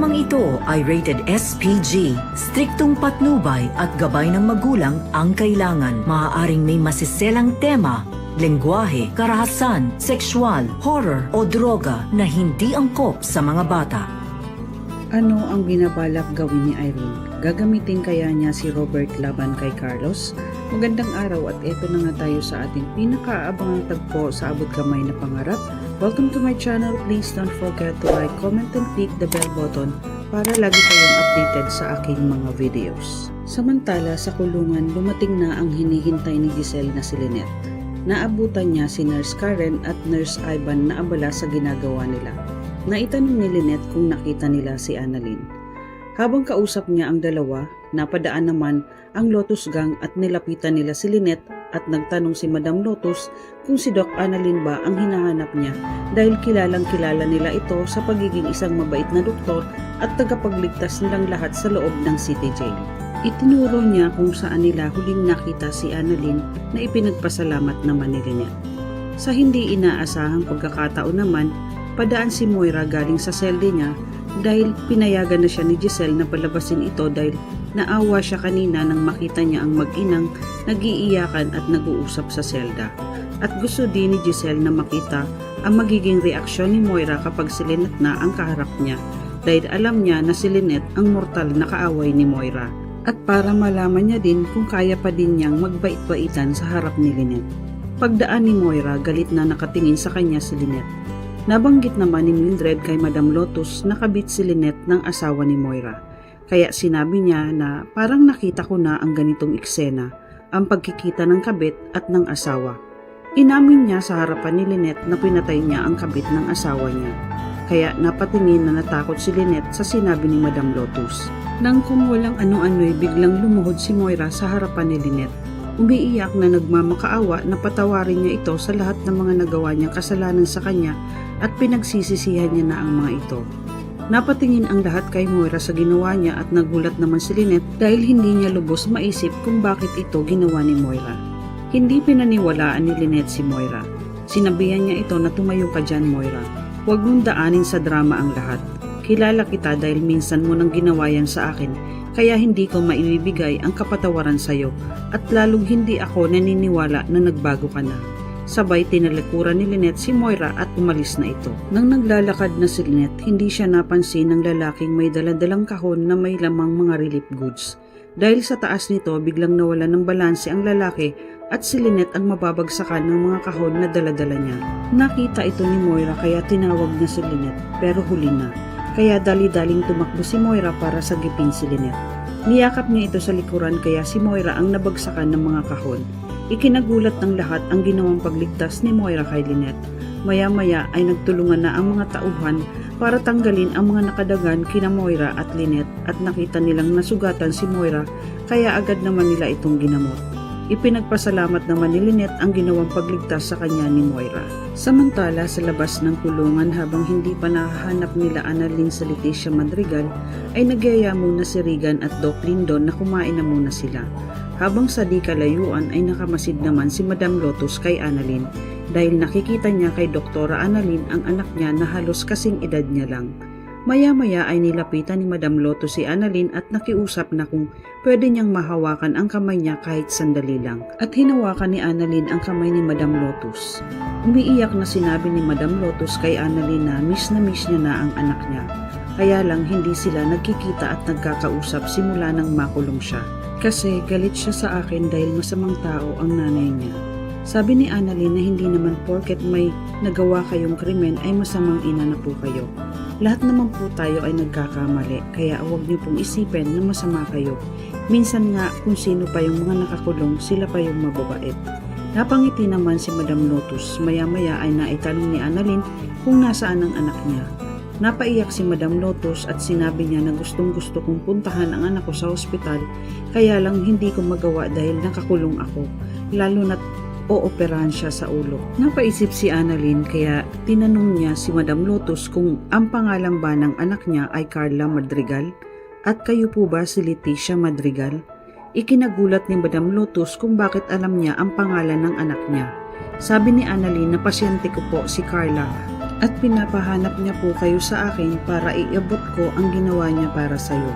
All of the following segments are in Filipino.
Programang ito ay rated SPG. Striktong patnubay at gabay ng magulang ang kailangan. Maaaring may masiselang tema, lengguwahe, karahasan, sexual, horror o droga na hindi angkop sa mga bata. Ano ang binabalak gawin ni Irene? Gagamitin kaya niya si Robert laban kay Carlos? Magandang araw at eto na nga tayo sa ating pinakaabangang tagpo sa abot kamay na pangarap. Welcome to my channel. Please don't forget to like, comment, and click the bell button para lagi kayong updated sa aking mga videos. Samantala sa kulungan, dumating na ang hinihintay ni Giselle na si Lynette. Naabutan niya si Nurse Karen at Nurse Ivan na abala sa ginagawa nila. Naitanong ni Lynette kung nakita nila si Annalyn. Habang kausap niya ang dalawa, napadaan naman ang Lotus Gang at nilapitan nila si Lynette at nagtanong si Madam Lotus kung si Doc Annalyn ba ang hinahanap niya dahil kilalang kilala nila ito sa pagiging isang mabait na doktor at tagapagligtas nilang lahat sa loob ng City Jail. Itinuro niya kung saan nila huling nakita si Annalyn na ipinagpasalamat naman ni Lynette. Sa hindi inaasahang pagkakataon naman, padaan si Moira galing sa selde niya dahil pinayagan na siya ni Giselle na palabasin ito dahil naawa siya kanina nang makita niya ang mag-inang nag-iiyakan at nag-uusap sa selda. At gusto din ni Giselle na makita ang magiging reaksyon ni Moira kapag si Lynette na ang kaharap niya dahil alam niya na si Lynette ang mortal na kaaway ni Moira. At para malaman niya din kung kaya pa din niyang magbait-baitan sa harap ni Lynette. Pagdaan ni Moira, galit na nakatingin sa kanya si Lynette. Nabanggit naman ni Mildred kay Madam Lotus na kabit si Lynette ng asawa ni Moira. Kaya sinabi niya na parang nakita ko na ang ganitong eksena, ang pagkikita ng kabit at ng asawa. Inamin niya sa harapan ni Lynette na pinatay niya ang kabit ng asawa niya. Kaya napatingin na natakot si Lynette sa sinabi ni Madam Lotus. Nang kung walang ano-ano'y biglang lumuhod si Moira sa harapan ni Lynette. Umiiyak na nagmamakaawa na patawarin niya ito sa lahat ng mga nagawa niyang kasalanan sa kanya at pinagsisisihan niya na ang mga ito. Napatingin ang lahat kay Moira sa ginawa niya at nagulat naman si Lynette dahil hindi niya lubos maisip kung bakit ito ginawa ni Moira. Hindi pinaniwalaan ni Lynette si Moira. Sinabihan niya ito na tumayo ka dyan, Moira. Huwag mong daanin sa drama ang lahat. Kilala kita dahil minsan mo nang ginawa yan sa akin, kaya hindi ko maibibigay ang kapatawaran sa'yo at lalong hindi ako naniniwala na nagbago ka na. Sabay tinalikuran ni Lynette si Moira at umalis na ito. Nang naglalakad na si Lynette, hindi siya napansin ng lalaking may daladalang kahon na may lamang mga relief goods. Dahil sa taas nito, biglang nawala ng balanse ang lalaki at si Lynette ang mababagsakan ng mga kahon na daladala niya. Nakita ito ni Moira kaya tinawag niya si Lynette pero huli na. Kaya dali-daling tumakbo si Moira para sagipin si Lynette. Niyakap niya ito sa likuran kaya si Moira ang nabagsakan ng mga kahon. Ikinagulat ng lahat ang ginawang pagligtas ni Moira kay Lynette. Maya-maya ay nagtulungan na ang mga tauhan para tanggalin ang mga nakadagan kina Moira at Lynette at nakita nilang nasugatan si Moira kaya agad naman nila itong ginamot. Ipinagpasalamat naman ni Lynette ang ginawang pagligtas sa kanya ni Moira. Samantala sa labas ng kulungan habang hindi pa nahahanap nila Annalyn sa Leticia Madrigal ay nagyaya muna si Regan at Doc Lindon na kumain na muna sila. Habang sa di kalayuan ay nakamasid naman si Madam Lotus kay Annalyn dahil nakikita niya kay Doktora Annalyn ang anak niya na halos kasing edad niya lang. Maya-maya ay nilapitan ni Madam Lotus si Annalyn at nakiusap na kung pwede niyang mahawakan ang kamay niya kahit sandali lang. At hinawakan ni Annalyn ang kamay ni Madam Lotus. Umiiyak na sinabi ni Madam Lotus kay Annalyn na miss niya na ang anak niya. Kaya lang hindi sila nagkikita at nagkakausap simula nang makulong siya. Kasi galit siya sa akin dahil masamang tao ang nanay niya. Sabi ni Annalyn na hindi naman porket may nagawa kayong krimen ay masamang ina na po kayo. Lahat naman po tayo ay nagkakamali, kaya huwag niyo pong isipin na masama kayo. Minsan nga kung sino pa yung mga nakakulong, sila pa yung mababait. Napangiti naman si Madam Lotus, maya-maya ay naitanong ni Annalyn kung nasaan ang anak niya. Napaiyak si Madam Lotus at sinabi niya na gustong-gusto kong puntahan ang anak ko sa ospital, kaya lang hindi ko magawa dahil nakakulong ako, lalo na't ooperahan siya sa ulo. Napaisip si Annalyn kaya tinanong niya si Madam Lotus kung ang pangalan ba ng anak niya ay Carla Madrigal at kayo po ba si Leticia Madrigal? Ikinagulat ni Madam Lotus kung bakit alam niya ang pangalan ng anak niya. Sabi ni Annalyn na pasyente ko po si Carla At pinapahanap niya po kayo sa akin para iabot ko ang ginawa niya para sa'yo.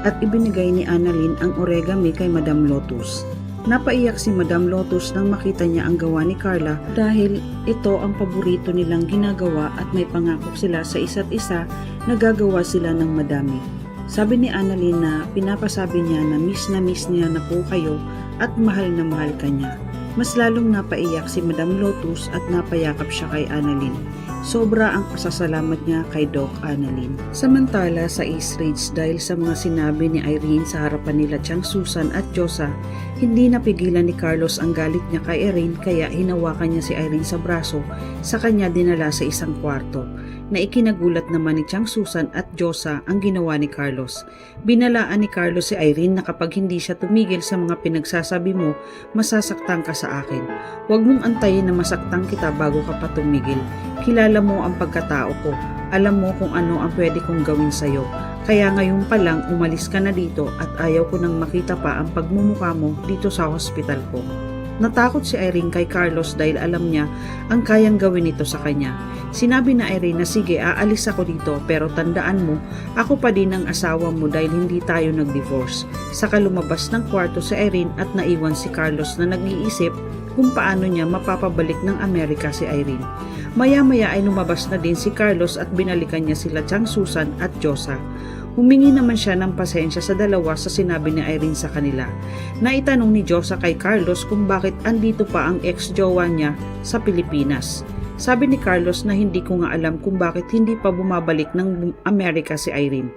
At ibinigay ni Annalyn ang origami kay Madam Lotus. Napaiyak si Madam Lotus nang makita niya ang gawa ni Carla dahil ito ang paborito nilang ginagawa at may pangako sila sa isa't isa na gagawa sila ng madami. Sabi ni Annalyn na pinapasabi niya na miss niya na po kayo at mahal na mahal ka niya. Mas lalong napaiyak si Madam Lotus at napayakap siya kay Annalyn. Sobra ang pasasalamat niya kay Doc Annalyn. Samantala sa East Ridge, dahil sa mga sinabi ni Irene sa harapan nila Chang Susan at Josa, hindi napigilan ni Carlos ang galit niya kay Irene kaya hinawakan niya si Irene sa braso, sa kanya dinala sa isang kwarto. Na ikinagulat naman ni Chang Susan at Josa ang ginawa ni Carlos. Binalaan ni Carlos si Irene na kapag hindi siya tumigil sa mga pinagsasabi mo, masasaktan ka sa akin. Huwag mong antayin na masaktan kita bago ka pa tumigil. Kilala mo ang pagkatao ko. Alam mo kung ano ang pwede kong gawin sa'yo. Kaya ngayon pa lang umalis ka na dito at ayaw ko nang makita pa ang pagmumukha mo dito sa hospital ko. Natakot si Irene kay Carlos dahil alam niya ang kayang gawin nito sa kanya. Sinabi na Irene na sige, aalis ako dito pero tandaan mo, ako pa din ang asawa mo dahil hindi tayo nag-divorce. Saka lumabas ng kwarto si Irene at naiwan si Carlos na nag-iisip kung paano niya mapapabalik ng Amerika si Irene. Maya-maya ay lumabas na din si Carlos at binalikan niya sila Chang Susan at Josa. Humingi naman siya ng pasensya sa dalawa sa sinabi ni Irene sa kanila. Naitanong ni Josa kay Carlos kung bakit andito pa ang ex-jowa niya sa Pilipinas. Sabi ni Carlos na hindi ko nga alam kung bakit hindi pa bumabalik ng Amerika si Irene.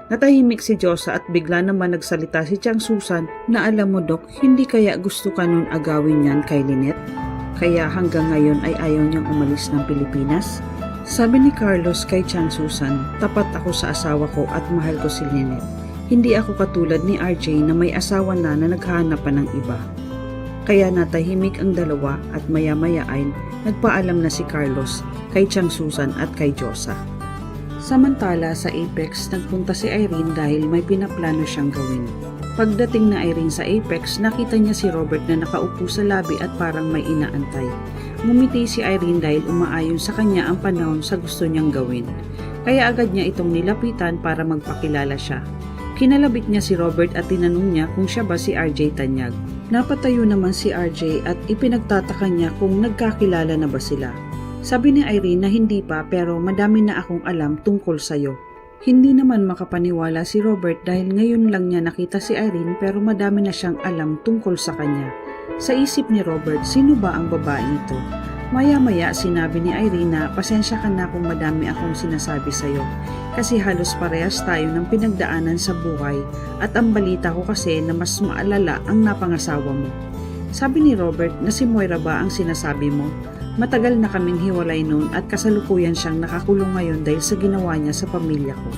Natahimik si Josa at bigla naman nagsalita si Chang Susan na alam mo Dok, hindi kaya gusto ka nun agawin yan kay Lynette? Kaya hanggang ngayon ay ayaw niyang umalis ng Pilipinas? Sabi ni Carlos kay Chang Susan, tapat ako sa asawa ko at mahal ko si Lynette. Hindi ako katulad ni RJ na may asawa na naghahanap pa ng iba. Kaya natahimik ang dalawa at maya-maya ay nagpaalam na si Carlos kay Chang Susan at kay Josa. Samantala sa Apex, nagpunta si Irene dahil may pinaplano siyang gawin. Pagdating na Irene sa Apex, nakita niya si Robert na nakaupo sa labi at parang may inaantay. Ngumiti si Irene dahil umaayon sa kanya ang panahon sa gusto niyang gawin. Kaya agad niya itong nilapitan para magpakilala siya. Kinalabit niya si Robert at tinanong niya kung siya ba si RJ Tanyag. Napatayo naman si RJ at ipinagtataka niya kung nagkakilala na ba sila. Sabi ni Irene na hindi pa pero madami na akong alam tungkol sa'yo. Hindi naman makapaniwala si Robert dahil ngayon lang niya nakita si Irene pero madami na siyang alam tungkol sa kanya. Sa isip ni Robert, sino ba ang babaeng ito? Maya-maya sinabi ni Irene na pasensya ka na kung madami akong sinasabi sa'yo kasi halos parehas tayo ng pinagdaanan sa buhay at ang balita ko kasi na mas maalala ang napangasawa mo. Sabi ni Robert na si Moira ba ang sinasabi mo? Matagal na kaming hiwalay noon at kasalukuyan siyang nakakulong ngayon dahil sa ginawa niya sa pamilya ko.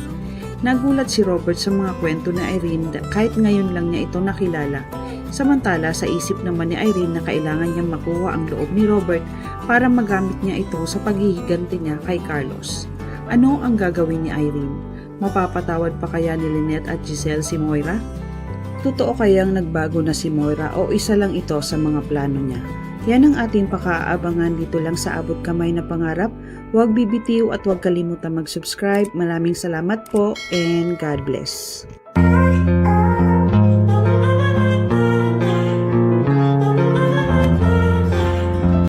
Nagulat si Robert sa mga kwento ni Irene kahit ngayon lang niya ito nakilala. Samantala sa isip naman ni Irene na kailangan niyang makuha ang loob ni Robert para magamit niya ito sa paghihiganti niya kay Carlos. Ano ang gagawin ni Irene? Mapapatawad pa kaya ni Lynette at Giselle si Moira? Totoo kayang nagbago na si Moira o isa lang ito sa mga plano niya? Yan ang ating pakaabangan dito lang sa Abot Kamay na Pangarap. Huwag bibitiw at huwag kalimutan mag-subscribe. Maraming salamat po and God bless.